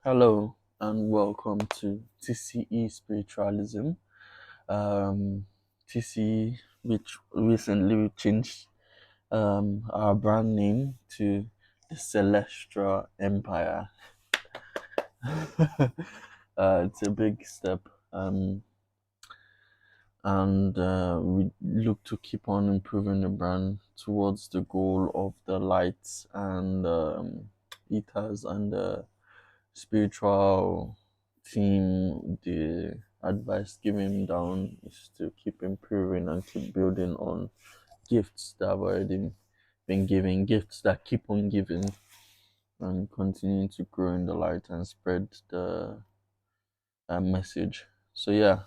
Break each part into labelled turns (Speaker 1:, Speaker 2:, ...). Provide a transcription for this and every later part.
Speaker 1: Hello and welcome to TCE Spiritualism. Um, TCE, which recently we changed our brand name to the Celestial Empire. It's a big step, and we look to keep on improving the brand towards the goal of the lights and ethers and spiritual team. The advice given down is to keep improving and keep building on gifts that have already been given, gifts that keep on giving, and continue to grow in the light and spread the message. So yeah,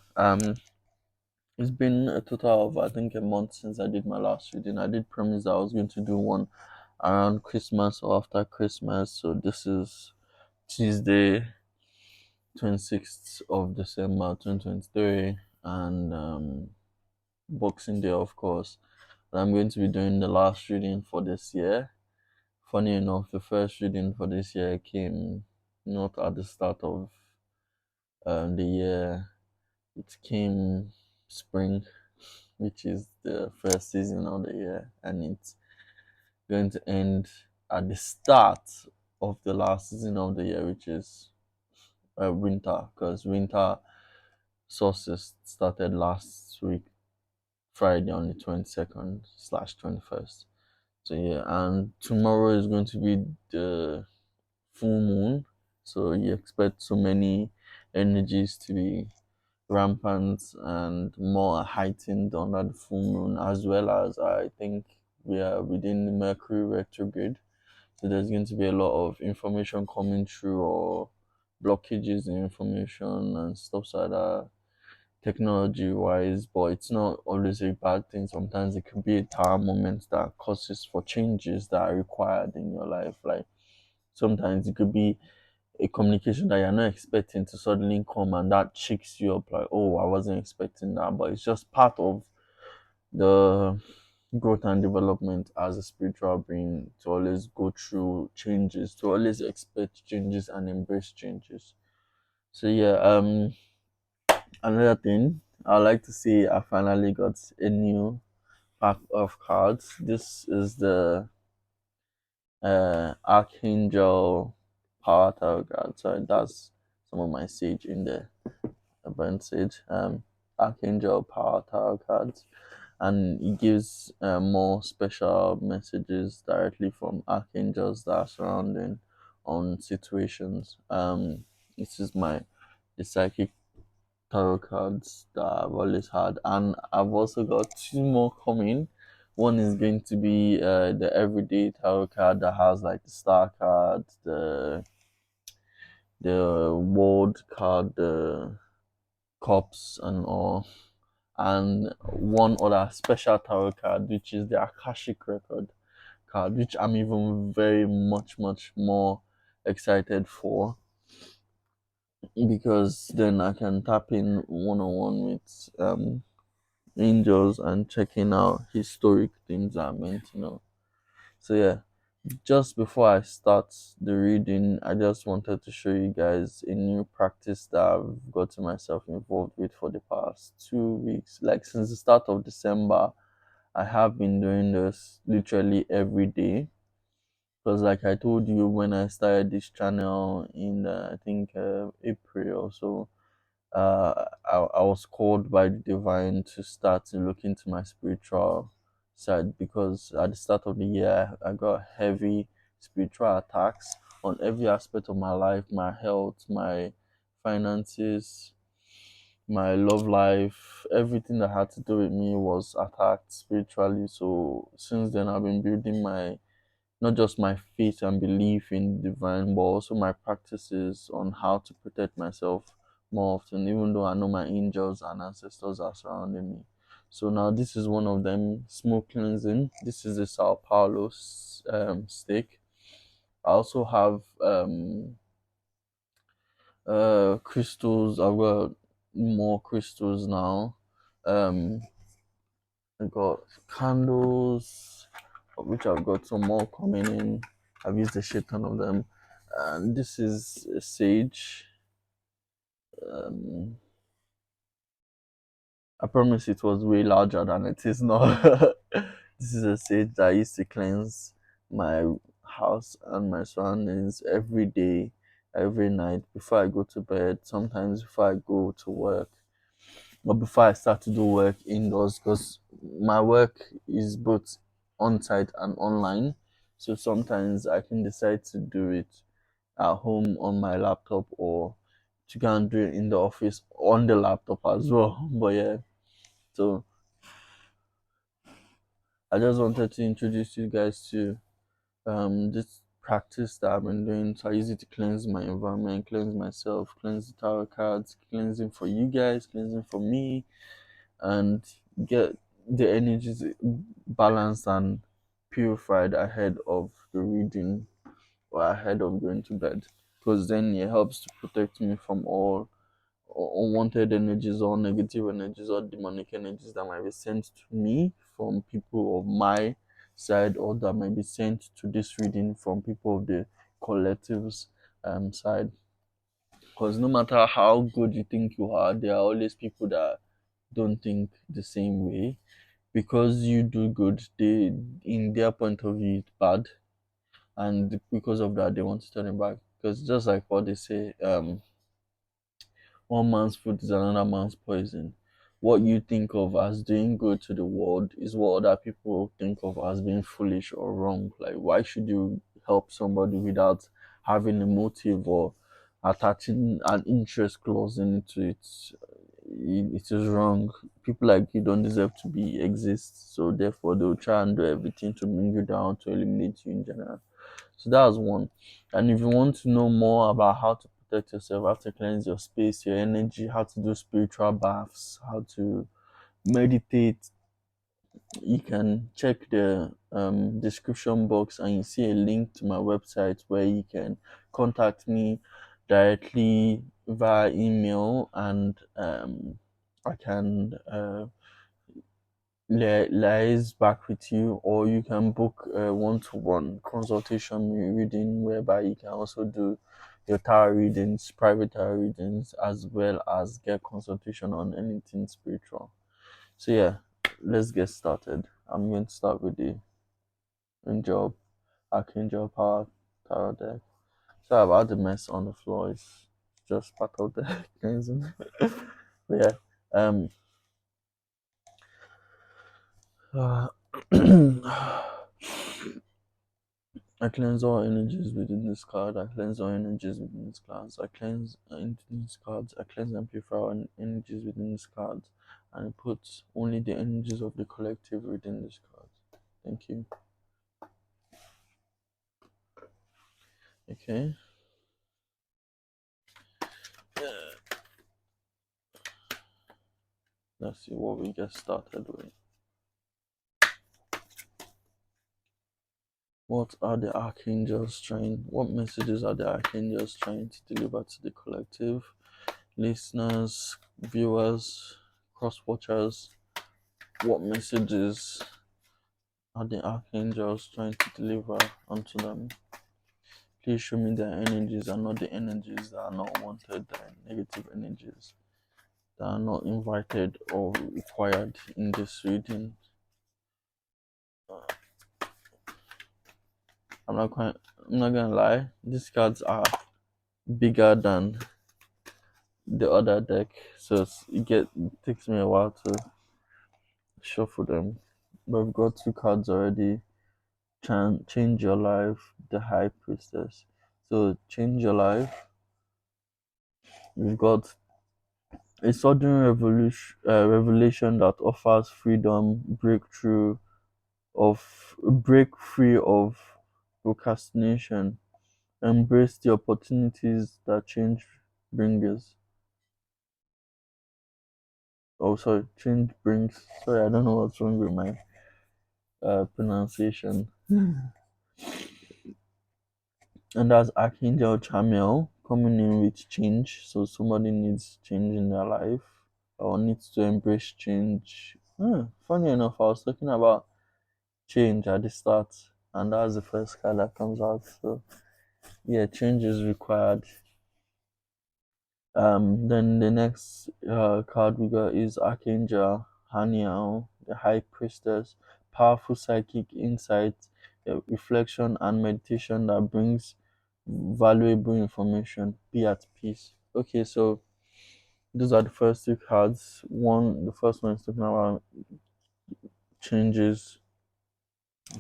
Speaker 1: it's been a total of I think a month since I did my last reading. I did promise that I was going to do one around Christmas or after Christmas. So this is Tuesday, 26th of December 2023, and Boxing Day, of course. And I'm going to be doing the last reading for this year. Funny enough, the first reading for this year came not at the start of the year, it came spring, which is the first season of the year, and it's going to end at the start of the last season of the year, which is winter, because winter solstice started last week, Friday on the 22nd/21st. So yeah, and tomorrow is going to be the full moon. So you expect so many energies to be rampant and more heightened under the full moon, as well as I think we are within the Mercury retrograde. So there's going to be a lot of information coming through or blockages in information and stuff like that technology wise, but it's not always a bad thing. Sometimes it could be a tower moment that causes for changes that are required in your life. Like sometimes it could be a communication that you're not expecting to suddenly come and that shakes you up like, oh, I wasn't expecting that. But it's just part of the growth and development as a spiritual being to always go through changes, to always expect changes and embrace changes. So yeah, another thing, I like to say I finally got a new pack of cards. This is the Archangel Power Tarot card. So that's some of my sage in there, a burnt sage. Archangel Power Tarot cards, and it gives more special messages directly from archangels that are surrounding on situations. This is my the psychic tarot cards that I've always had, and I've also got two more coming. One is going to be the everyday tarot card that has like the star card, the world card, the cups and all, and one other special tarot card which is the Akashic record card, which I'm even very much more excited for, because then I can tap in one on one with angels and checking out historic things I meant to know. So yeah, just before I start the reading, I just wanted to show you guys a new practice that I've gotten myself involved with for the past 2 weeks. Like since the start of December, I have been doing this literally every day. Because like I told you when I started this channel in I think April or so, I was called by the divine to start to look into my spiritual side, because at the start of the year I got heavy spiritual attacks on every aspect of my life, my health, my finances, my love life, everything that had to do with me was attacked spiritually. So since then I've been building my not just my faith and belief in the divine, but also my practices on how to protect myself more often, even though I know my angels and ancestors are surrounding me. So now this is one of them, smoke cleansing. This is the Sao Paulo stick. I also have crystals. I've got more crystals now. Um, I got candles, of which I've got some more coming in. I've used a shit ton of them. And this is a sage. Um, I promise it was way larger than it is now. This is a sage that I used to cleanse my house and my surroundings every day, every night before I go to bed, sometimes before I go to work, or before I start to do work indoors, because my work is both on site and online. So sometimes I can decide to do it at home on my laptop, or to go and do it in the office on the laptop as well. But yeah, so I just wanted to introduce you guys to this practice that I've been doing. So I use it to cleanse my environment, cleanse myself, cleanse the tarot cards, cleansing for you guys, cleansing for me, and get the energies balanced and purified ahead of the reading or ahead of going to bed. Because then it helps to protect me from all unwanted energies or negative energies or demonic energies that might be sent to me from people of my side, or that might be sent to this reading from people of the collective's side. Because no matter how good you think you are, there are always people that don't think the same way. Because you do good, they, in their point of view, it's bad, and because of that, they want to turn it back. Because just like what they say, one man's food is another man's poison. What you think of as doing good to the world is what other people think of as being foolish or wrong. Like, why should you help somebody without having a motive or attaching an interest clause into it? It is wrong. People like you don't deserve to be exist. So therefore, they'll try and do everything to bring you down, to eliminate you in general. So that's one. And if you want to know more about how to protect yourself, how to cleanse your space, your energy, how to do spiritual baths, how to meditate, you can check the description box and you see a link to my website where you can contact me directly via email, and I can liaise back with you, or you can book a one-to-one consultation reading whereby you can also do your tarot readings, private tarot readings, as well as get consultation on anything spiritual. So yeah, let's get started. I'm going to start with the angel archangel power tarot deck. So I've had the mess on the floor. It's just part of the mechanism. But yeah, um uh, I cleanse all energies within this card. I cleanse all energies within this cards. I cleanse into these cards. I cleanse and purify all energies within this cards. And I put only the energies of the collective within this card. Thank you. Okay. Let's see what we get started with. What are the archangels trying? What messages are the archangels trying to deliver to the collective? Listeners, viewers, cross watchers, what messages are the archangels trying to deliver unto them? Please show me their energies and not the energies that are not wanted, the negative energies that are not invited or required in this reading. I'm not quite, I'm not gonna lie, these cards are bigger than the other deck, so it takes me a while to shuffle them. But we've got two cards already. Change your life, the High Priestess. So change your life. We've got a sudden revelation that offers freedom, break free of procrastination, embrace the opportunities that change brings. Oh, sorry, change brings. Sorry, I don't know what's wrong with my pronunciation. And that's Archangel Chamiel coming in with change. So somebody needs change in their life or needs to embrace change. Funny enough, I was talking about change at the start, and that's the first card that comes out. So Yeah, change is required. Then the next card we got is Archangel Haniel, the High Priestess, powerful psychic insight, reflection and meditation that brings valuable information. Be at peace. Okay, so those are the first two cards. The first one is talking about changes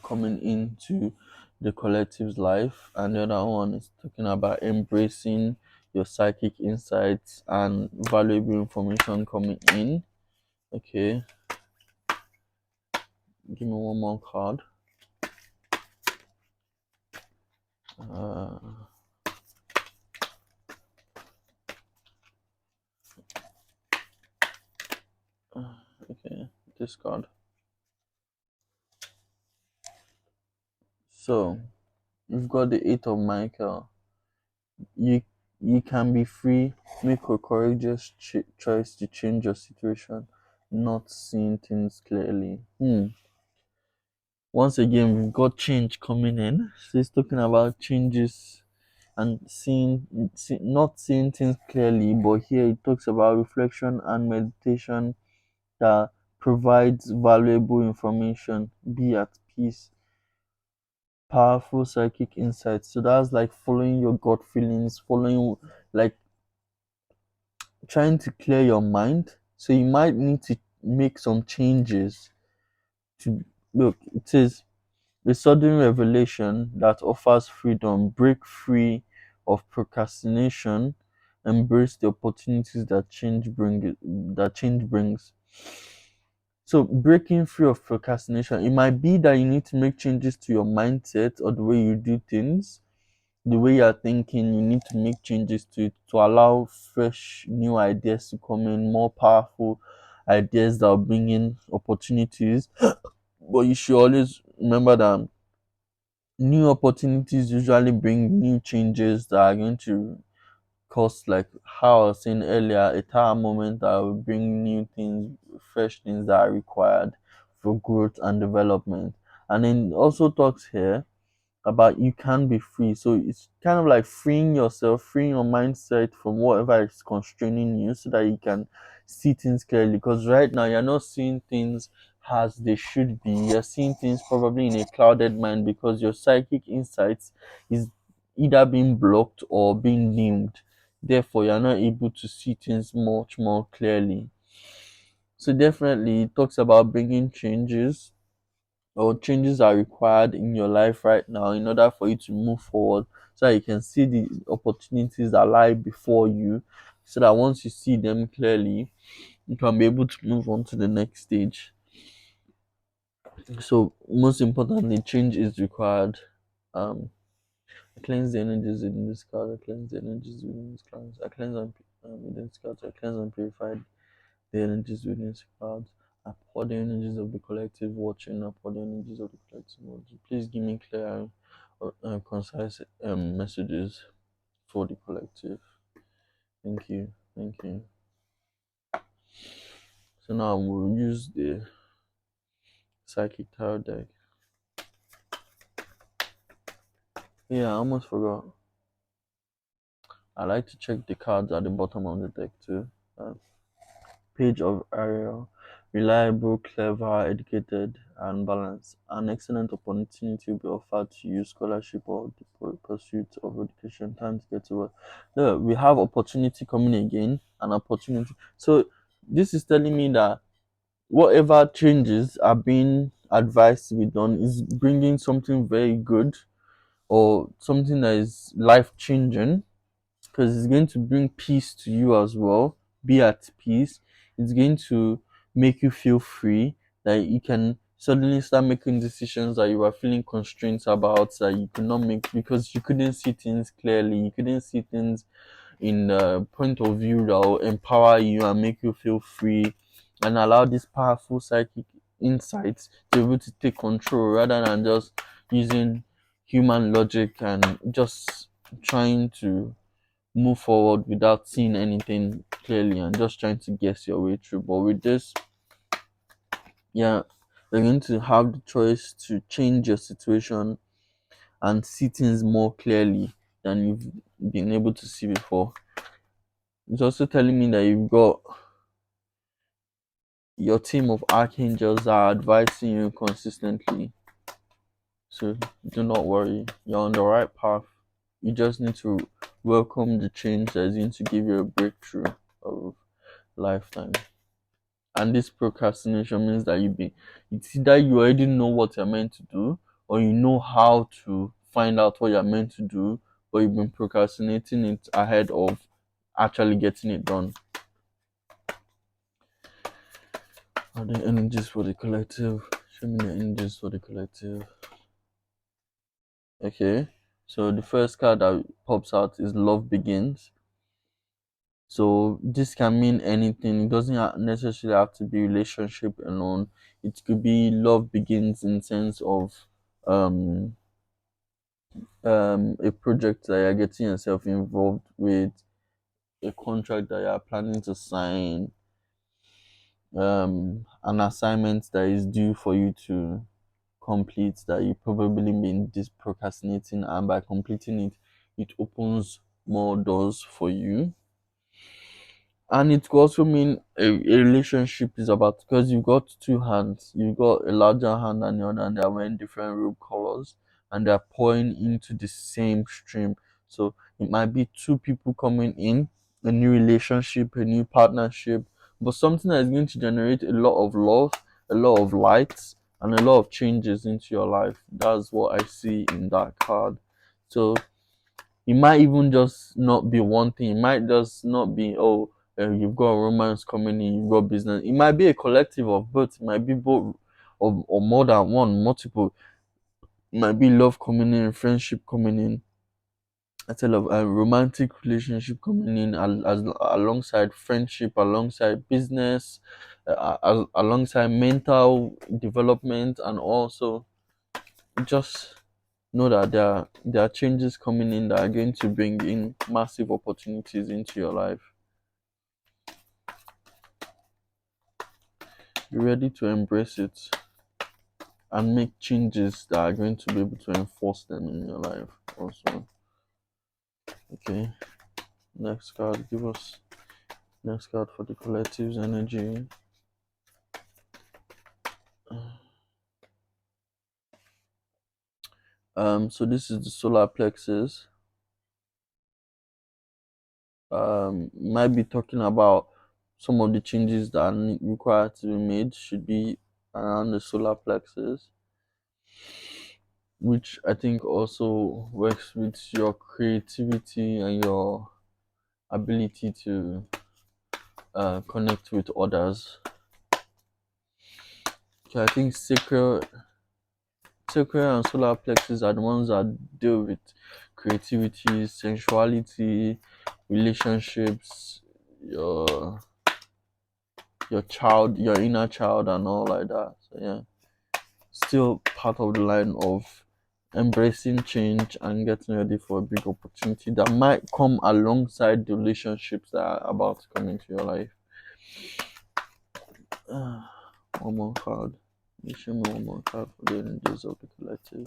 Speaker 1: coming into the collective's life, and the other one is talking about embracing your psychic insights and valuable information coming in. Okay, give me one more card. uh, okay, this card. So we've got the Eight of Michael. You you can be free. Make a courageous choice to change your situation, not seeing things clearly. Once again, we've got change coming in. So it's talking about changes and not seeing things clearly, but here it talks about reflection and meditation that provides valuable information. Be at peace. Powerful psychic insights. So that's like following your gut feelings, following, like, trying to clear your mind. So you might need to make some changes to look. It says a sudden revelation that offers freedom. Break free of procrastination. Embrace the opportunities that change brings. So breaking free of procrastination, it might be that you need to make changes to your mindset or the way you do things, the way you're thinking. You need to make changes to it to allow fresh new ideas to come in, more powerful ideas that will bring in opportunities. But you should always remember that new opportunities usually bring new changes that are going to cause, like how I was saying earlier, a tower moment that will bring new things, fresh things that are required for growth and development. And then it also talks here about you can be free. So it's kind of like freeing yourself, freeing your mindset from whatever is constraining you so that you can see things clearly. Because right now you're not seeing things as they should be. You're seeing things probably in a clouded mind because your psychic insights is either being blocked or being dimmed. Therefore, you're not able to see things much more clearly. So definitely it talks about bringing changes, or changes are required in your life right now in order for you to move forward, so that you can see the opportunities that lie before you, so that once you see them clearly you can be able to move on to the next stage. So most importantly, change is required. I cleanse the energies in this card. I cleanse the energies within this card. I cleanse and within this card. I cleanse and purify the energies within this card. I pour the energies of the collective watching. I pour the energies of the collective watching. Please give me clear, concise messages for the collective. Thank you. Thank you. So now we'll use the psychic tarot deck. Yeah, I almost forgot. I like to check the cards at the bottom of the deck too. Uh, Page of Ariel. Reliable, clever, educated, and balanced. An excellent opportunity will be offered to you, scholarship or the pursuit of education. Time to get to work. Look, we have opportunity coming again, an opportunity. So this is telling me that whatever changes are being advised to be done is bringing something very good, or something that is life changing, because it's going to bring peace to you as well. Be at peace. It's going to make you feel free, that you can suddenly start making decisions that you were feeling constraints about, that you could not make because you couldn't see things clearly. You couldn't see things in the point of view that will empower you and make you feel free, and allow this powerful psychic insights to be able to take control rather than just using human logic and just trying to move forward without seeing anything clearly and just trying to guess your way through. But with this, yeah, you're going to have the choice to change your situation and see things more clearly. than you've been able to see before. It's also telling me that you've got your team of archangels are advising you consistently. So do not worry, you're on the right path. You just need to welcome the change that's going to give you a breakthrough of lifetime. And this procrastination means that it's either you already know what you're meant to do, or you know how to find out what you're meant to do, but you've been procrastinating it ahead of actually getting it done. Are the energies for the collective? Show me the energies for the collective. Okay, so the first card that pops out is Love Begins. So this can mean anything. It doesn't necessarily have to be relationship alone. It could be love begins in sense of um a project that you're getting yourself involved with, a contract that you're planning to sign, an assignment that is due for you to complete that you probably been procrastinating, and by completing it, it opens more doors for you. And it could also mean a relationship is about, because you've got two hands, you've got a larger hand and the other, and they're wearing different robe colors, and they're pouring into the same stream. So it might be two people coming in, a new relationship, a new partnership, but something that is going to generate a lot of love, a lot of light, and a lot of changes into your life. That's what I see in that card. So it might even just not be one thing. It might just not be, oh, you've got romance coming in, you've got business. It might be a collective of both. It might be both, or more than one, multiple. It might be love coming in, friendship coming in, instead of a romantic relationship coming in, alongside friendship, alongside business, alongside mental development, and also just know that there are changes coming in that are going to bring in massive opportunities into your life. Be ready to embrace it and make changes that are going to be able to enforce them in your life also. Okay, next card. Give us next card for the collective's energy. So this is the solar plexus. Might be talking about some of the changes that are required to be made should be around the solar plexus, which I think also works with your creativity and your ability to connect with others. Okay, I think sacral and solar plexus are the ones that deal with creativity, sensuality, relationships, your child, your inner child, and all like that. So yeah, still part of the line of embracing change and getting ready for a big opportunity that might come alongside the relationships that are about to come into your life. One more card. You show me one more card for the energies of the collective.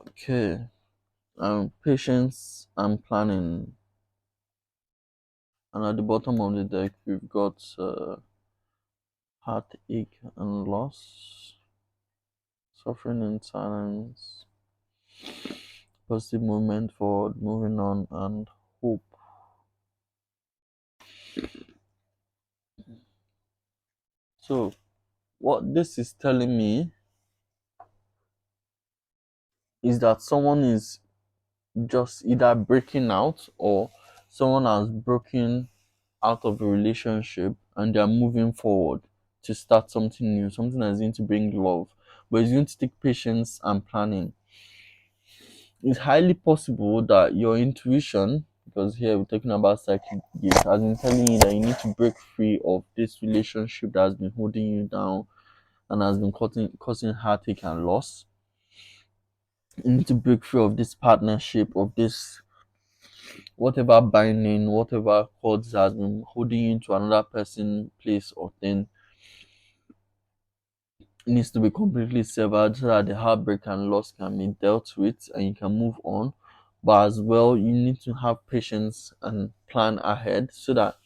Speaker 1: Okay. Patience and planning. And at the bottom of the deck, we've got heartache and loss, suffering and silence, positive movement forward, moving on, and hope. So, what this is telling me is that someone is just either breaking out, or someone has broken out of a relationship and they are moving forward to start something new, something that's going to bring love, but it's going to take patience and planning. It's highly possible that your intuition, because here we're talking about psychic gifts, has been telling you that you need to break free of this relationship that has been holding you down and has been causing heartache and loss. You need to break free of this partnership, of this whatever binding, whatever cords has been holding you to another person, place, or thing. It needs to be completely severed so that the heartbreak and loss can be dealt with and you can move on. But as well, you need to have patience and plan ahead so that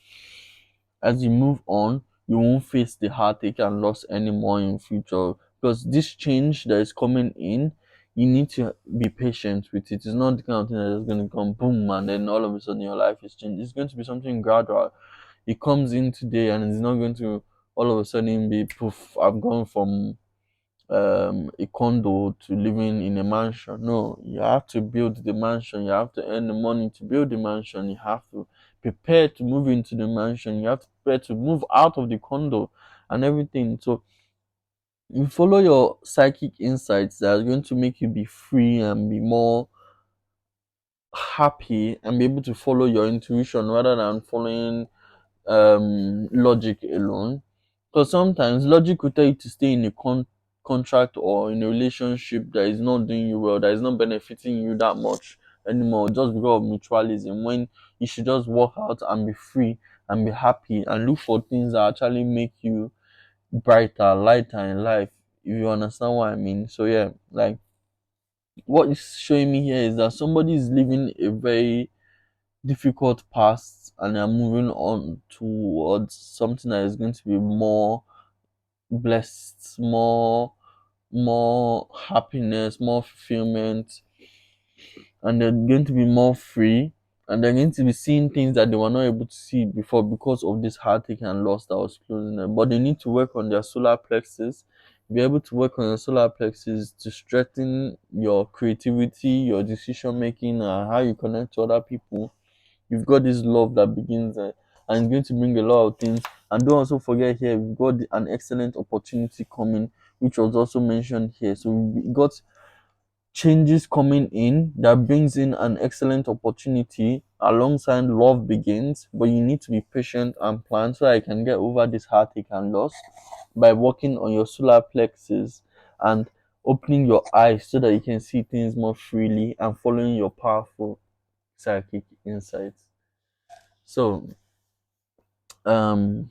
Speaker 1: as you move on, you won't face the heartache and loss anymore in future. Because this change that is coming in, you need to be patient with it. It's not the kind of thing that is going to come boom and then all of a sudden your life is changed. It's going to be something gradual. It comes in today and it's not going to all of a sudden be poof. I've gone from a condo to living in a mansion. No, you have to build the mansion. You have to earn the money to build the mansion. You have to prepare to move into the mansion. You have to prepare to move out of the condo and everything. So you follow your psychic insights that are going to make you be free and be more happy and be able to follow your intuition rather than following logic alone. Because sometimes logic will tell you to stay in a contract or in a relationship that is not doing you well, that is not benefiting you that much anymore, just because of mutualism. When you should just walk out and be free and be happy and look for things that actually make you brighter, lighter in life. If you understand what I mean. So yeah, like what is showing me here is that somebody is living a very difficult past and are moving on towards something that is going to be more blessed, more happiness, more fulfillment, and they're going to be more free and they're going to be seeing things that they were not able to see before because of this heartache and loss that was closing them. But they need to work on their solar plexus, be able to work on your solar plexus to strengthen your creativity, your decision making, and how you connect to other people. You've got this love that begins and it's going to bring a lot of things. And don't also forget here, we've got an excellent opportunity coming, which was also mentioned here. So we got changes coming in that brings in an excellent opportunity alongside love begins, but you need to be patient and plan so that you can get over this heartache and loss by working on your solar plexus and opening your eyes so that you can see things more freely and following your powerful psychic insights. So, um,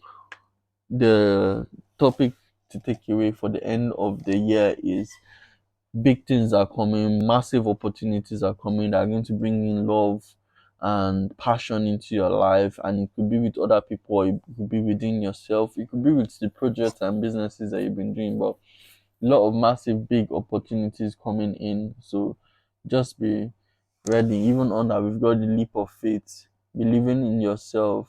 Speaker 1: the topic to take away for the end of the year is big things are coming, massive opportunities are coming that are going to bring in love and passion into your life, and it could be with other people, or it could be within yourself, it could be with the projects and businesses that you've been doing, but a lot of massive big opportunities coming in. So just be ready. Even on that, we've got the leap of faith, believing in yourself,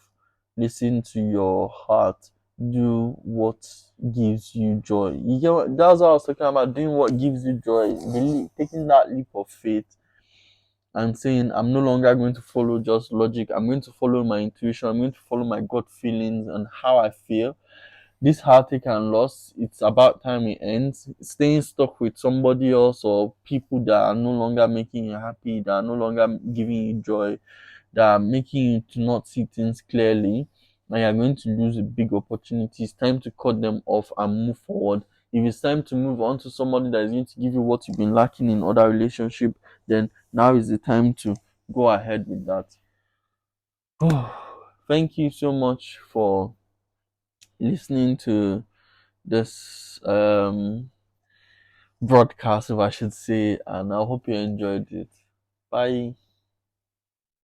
Speaker 1: listen to your heart, do what gives you joy. You get what, that's what I was talking about, doing what gives you joy, taking that leap of faith and saying, I'm no longer going to follow just logic, I'm going to follow my intuition, I'm going to follow my gut feelings and how I feel. This heartache and loss, it's about time it ends. Staying stuck with somebody else or people that are no longer making you happy, that are no longer giving you joy, that are making you to not see things clearly, and you're going to lose a big opportunity. It's time to cut them off and move forward. If it's time to move on to somebody that is going to give you what you've been lacking in other relationship, then now is the time to go ahead with that. Thank you so much for listening to this broadcast, if I should say, and I hope you enjoyed it. Bye.